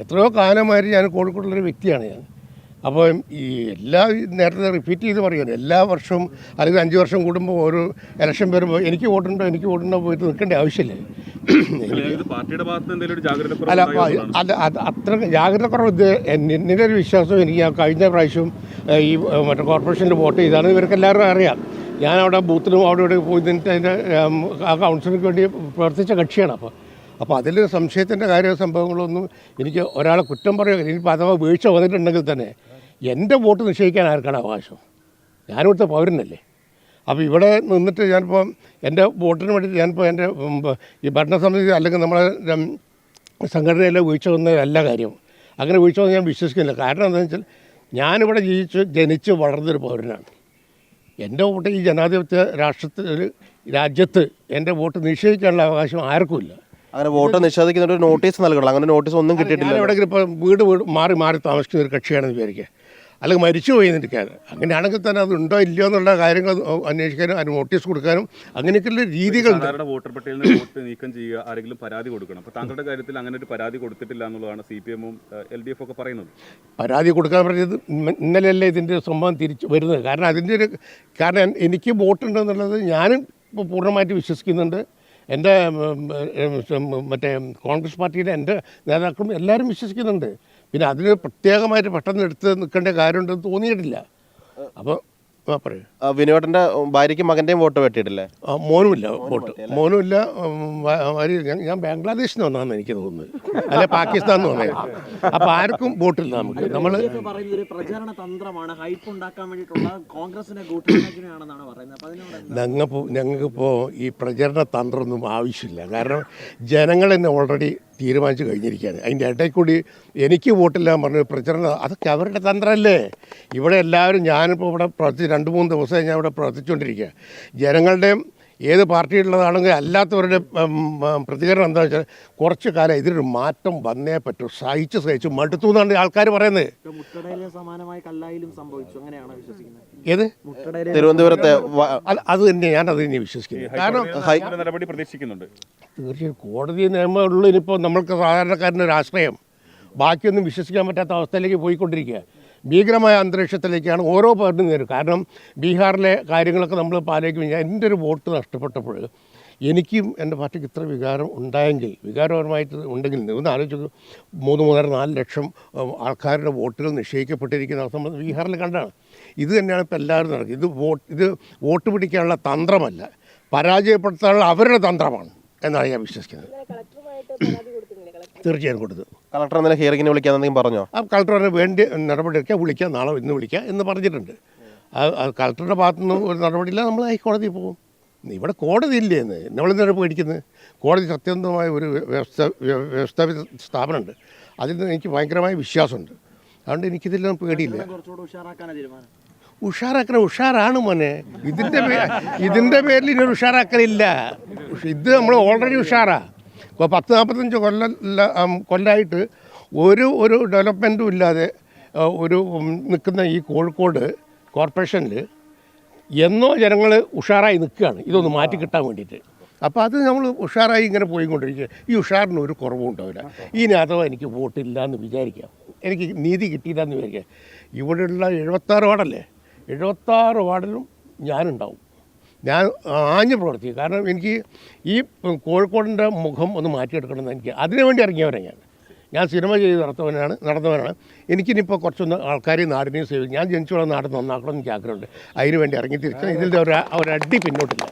എത്രയോ കാലമായിട്ട് ഞാൻ കോഴിക്കോടുള്ളൊരു വ്യക്തിയാണ് ഞാൻ. അപ്പോൾ ഈ നേരത്തെ റിപ്പീറ്റ് ചെയ്ത് പറയുന്നത് എല്ലാ വർഷവും അല്ലെങ്കിൽ 5 വർഷം കൂടുമ്പോൾ ഒരു ഇലക്ഷൻ വരുമ്പോൾ എനിക്ക് വോട്ടുണ്ടോ പോയിട്ട് നിൽക്കേണ്ട ആവശ്യമില്ല. അല്ല അത് അത്ര ജാഗ്രത കുറവ്. എന്നിൻ്റെ ഒരു വിശ്വാസം എനിക്ക് കഴിഞ്ഞ പ്രാവശ്യം ഈ മറ്റേ കോർപ്പറേഷനിൽ വോട്ട് ചെയ്താണ് ഇവർക്ക് എല്ലാവരും അറിയാം. ഞാനവിടെ ബൂത്തിലും അവിടെ ഇവിടെ പോയി നിന്നിട്ട് അതിൻ്റെ ആ കൗൺസിലിന് വേണ്ടി പ്രവർത്തിച്ച കക്ഷിയാണ്. അപ്പോൾ അതിൽ സംശയത്തിൻ്റെ കാര്യ സംഭവങ്ങളൊന്നും എനിക്ക് ഒരാളെ കുറ്റം പറയുക. ഇനിയിപ്പോൾ അഥവാ വീഴ്ച വന്നിട്ടുണ്ടെങ്കിൽ തന്നെ എൻ്റെ വോട്ട് നിശ്ചയിക്കാൻ ആർക്കാണ് അവകാശം? ഞാനിവിടുത്തെ പൗരനല്ലേ. അപ്പോൾ ഇവിടെ നിന്നിട്ട് ഞാനിപ്പോൾ എൻ്റെ വോട്ടിന് വേണ്ടി ഞാനിപ്പോൾ എൻ്റെ ഈ ഭരണസമിതി അല്ലെങ്കിൽ നമ്മളെ സംഘടനയിലെ വീഴ്ച വന്നതല്ല കാര്യം. അങ്ങനെ വീഴ്ച വന്ന് ഞാൻ വിശ്വസിക്കുന്നില്ല. കാരണം എന്താണെന്ന് വെച്ചാൽ ഞാനിവിടെ ജനിച്ച് വളർന്നൊരു പൗരനാണ്. എൻ്റെ വോട്ട് ഈ ജനാധിപത്യ രാജ്യത്ത് എൻ്റെ വോട്ട് നിശ്ചയിക്കാനുള്ള അവകാശം ആർക്കുമില്ല. അങ്ങനെ വോട്ട് നിഷേധിക്കുന്ന ഒരു നോട്ടീസ് നൽകണം. അങ്ങനെ നോട്ടീസ് ഒന്നും കിട്ടിയിട്ടില്ല. എവിടെയെങ്കിലും ഇപ്പോൾ വീട് മാറി താമസിക്കുന്ന ഒരു കക്ഷിയാണെന്ന് വിചാരിക്കുക, അല്ലെങ്കിൽ മരിച്ചു പോയി നിൽക്കാതെ, അങ്ങനെയാണെങ്കിൽ തന്നെ അത് ഉണ്ടോ ഇല്ലയോ എന്നുള്ള കാര്യങ്ങൾ അന്വേഷിക്കാനും അതിന് നോട്ടീസ് കൊടുക്കാനും അങ്ങനെയൊക്കെയുള്ള രീതികളുണ്ട്. വോട്ടർ പട്ടികയിൽ നിന്ന് വോട്ട് നീക്കം ചെയ്യുക, ആരെങ്കിലും പരാതി കൊടുക്കണം. അപ്പോൾ താങ്കളുടെ കാര്യത്തിൽ അങ്ങനെ ഒരു പരാതി കൊടുത്തിട്ടില്ല എന്നുള്ളതാണ് CPM-ഉം LDF ഒക്കെ പറയുന്നത്. പരാതി കൊടുക്കാൻ പറഞ്ഞത് ഇന്നലെയല്ലേ ഇതിൻ്റെ സംഭവം തിരിച്ച് വരുന്നത്. കാരണം എനിക്ക് വോട്ടുണ്ടെന്നുള്ളത് ഞാനും പൂർണ്ണമായിട്ട് വിശ്വസിക്കുന്നുണ്ട്. എൻ്റെ മറ്റേ കോൺഗ്രസ് പാർട്ടിയുടെ എൻ്റെ നേതാക്കളും എല്ലാവരും വിശ്വസിക്കുന്നുണ്ട്. പിന്നെ അതിന് പ്രത്യേകമായിട്ട് പെട്ടെന്ന് എടുത്ത് നിൽക്കേണ്ട കാര്യമുണ്ടെന്ന് തോന്നിയിട്ടില്ല. അപ്പോൾ പറയൂ. വിനോദൻ്റെ ഭാര്യയ്ക്കും മകൻ്റെയും വോട്ട് വെട്ടിയിട്ടില്ലേ? മോനുമില്ല. ഞാൻ ബംഗ്ലാദേശിൽ നിന്ന് വന്നതെന്ന് എനിക്ക് തോന്നുന്നത്, അല്ലെ പാകിസ്ഥാനിൽ നിന്ന് വന്നത്. അപ്പോൾ ആർക്കും വോട്ടില്ല. നമ്മൾ പ്രചാരണ തന്ത്രമാണ്, ഹൈപ്പ് ഉണ്ടാക്കാൻ വേണ്ടിയിട്ടുള്ള കോൺഗ്രസിനെ ഞങ്ങൾക്കിപ്പോൾ ഈ പ്രചരണ തന്ത്രമൊന്നും ആവശ്യമില്ല. കാരണം ജനങ്ങൾ തന്നെ ഓൾറെഡി തീരുമാനിച്ചു കഴിഞ്ഞിരിക്കുകയാണ്. അതിൻ്റെ ഇടയിൽ കൂടി എനിക്ക് വോട്ടില്ല പറഞ്ഞ് പ്രചരണം, അതൊക്കെ അവരുടെ തന്ത്രമല്ലേ. ഇവിടെ എല്ലാവരും ഞാനിപ്പോൾ ഇവിടെ 2-3 ദിവസമായി ഞാൻ ഇവിടെ പ്രവർത്തിച്ചുകൊണ്ടിരിക്കുക. ജനങ്ങളുടെയും ഏത് പാർട്ടിയുള്ളതാണെങ്കിൽ അല്ലാത്തവരുടെ പ്രതികരണം എന്താണെന്ന് വെച്ചാൽ കുറച്ച് കാലം ഇതിനൊരു മാറ്റം വന്നേ പറ്റൂ, സഹിച്ച് മടുത്തു എന്നാണ് ആൾക്കാർ പറയുന്നത്. ഏത് തിരുവനന്തപുരത്തെ അത് തന്നെ ഞാനത് തന്നെ വിശ്വസിക്കുന്നു. കാരണം നടപടി പ്രതീക്ഷിക്കുന്നുണ്ട്. തീർച്ചയായും കോടതി നിയമമുള്ളൂ ഇനിയിപ്പോൾ നമ്മൾക്ക് സാധാരണക്കാരൻ്റെ ആശ്രയം. ബാക്കിയൊന്നും വിശ്വസിക്കാൻ പറ്റാത്ത അവസ്ഥയിലേക്ക് പോയിക്കൊണ്ടിരിക്കുക. ഭീകരമായ അന്തരീക്ഷത്തിലേക്കാണ് ഓരോ പാർട്ടിയും നേരും. കാരണം ബീഹാറിലെ കാര്യങ്ങളൊക്കെ നമ്മൾ പാലിക്കും. എൻ്റെ ഒരു വോട്ട് നഷ്ടപ്പെട്ടപ്പോൾ എനിക്കും എൻ്റെ പാർട്ടിക്ക് ഇത്ര വികാരപരമായിട്ട് ഉണ്ടെങ്കിൽ ഒന്ന് ആലോചിച്ചു. 3-4 ലക്ഷം ആൾക്കാരുടെ വോട്ടുകൾ നിശ്ചയിക്കപ്പെട്ടിരിക്കുന്ന അവസ്ഥ ബീഹാറിൽ കണ്ടാണ്. ഇത് തന്നെയാണ് ഇപ്പോൾ എല്ലാവരും നടക്കുന്നത്. ഇത് വോട്ട് പിടിക്കാനുള്ള തന്ത്രമല്ല, പരാജയപ്പെടുത്താനുള്ള അവരുടെ തന്ത്രമാണ് എന്നാണ് ഞാൻ വിശ്വസിക്കുന്നത്. തീർച്ചയായും കൊടുത്തു. കളക്ടർ ഇന്നലെ ഹിയറിങ്ങിന് വിളിക്കാമെന്നെങ്കിലും പറഞ്ഞോ? ആ കളക്ടറിന് വേണ്ടി നടപടി എടുക്കുക, വിളിക്കുക, നാളെ ഇന്ന് വിളിക്കുക എന്ന് പറഞ്ഞിട്ടുണ്ട്. കളക്ടറുടെ ഭാഗത്തുനിന്ന് ഒരു നടപടിയില്ല, നമ്മൾ ഹൈക്കോടതിയിൽ പോകും. ഇവിടെ കോടതി ഇല്ലേ എന്ന് നമ്മളിന്നലെ പേടിക്കുന്നത്. കോടതി സത്യസന്ധമായ ഒരു വ്യവസ്ഥാപിത സ്ഥാപനമുണ്ട്. അതിൽ എനിക്ക് ഭയങ്കരമായ വിശ്വാസമുണ്ട്. അതുകൊണ്ട് എനിക്കിതിലൊന്നും പേടിയില്ല. ഉഷാറാണ് മോനെ. ഇതിൻ്റെ പേരിൽ ഇനി ഉഷാറാക്കലില്ല. ഇത് നമ്മൾ ഓൾറെഡി ഉഷാറാണ്. ഇപ്പോൾ 10-45 കൊല്ലമായിട്ട് ഒരു ഡെവലപ്മെൻറ്റും ഇല്ലാതെ നിൽക്കുന്ന ഈ കോഴിക്കോട് കോർപ്പറേഷനിൽ എന്നോ ജനങ്ങൾ ഉഷാറായി നിൽക്കുകയാണ്, ഇതൊന്ന് മാറ്റി കിട്ടാൻ വേണ്ടിയിട്ട്. അപ്പോൾ അത് നമ്മൾ ഉഷാറായി ഇങ്ങനെ പോയിക്കൊണ്ടിരിക്കുക. ഈ ഉഷാറിന് ഒരു കുറവും ഉണ്ടാവില്ല. ഇനി അഥവാ എനിക്ക് വോട്ടില്ല എന്ന് വിചാരിക്കാം, എനിക്ക് നീതി കിട്ടിയില്ല എന്ന് വിചാരിക്കാം, ഇവിടെയുള്ള 76 വാർഡല്ലേ, 76 വാർഡിലും ഞാനുണ്ടാവും. ഞാൻ ആഞ്ഞ് പ്രവർത്തിക്കും. കാരണം എനിക്ക് ഈ കോഴിക്കോടിൻ്റെ മുഖം ഒന്ന് മാറ്റിയെടുക്കണമെന്ന് എനിക്ക് അതിനുവേണ്ടി ഇറങ്ങിയവരാണ്. ഞാൻ സിനിമ ചെയ്ത് നടന്നവനാണ്. എനിക്കിനിപ്പോൾ കുറച്ചൊന്ന് ആൾക്കാരെയും നാടിനെയും സേവിക്കും. ഞാൻ ജനിച്ചുള്ള നാട് നന്നാക്കണം എന്ന് എനിക്ക് ആഗ്രഹമുണ്ട്. അതിനുവേണ്ടി ഇറങ്ങി തിരിച്ചാൽ ഇതിൻ്റെ ഒരടി പിന്നോട്ടില്ല.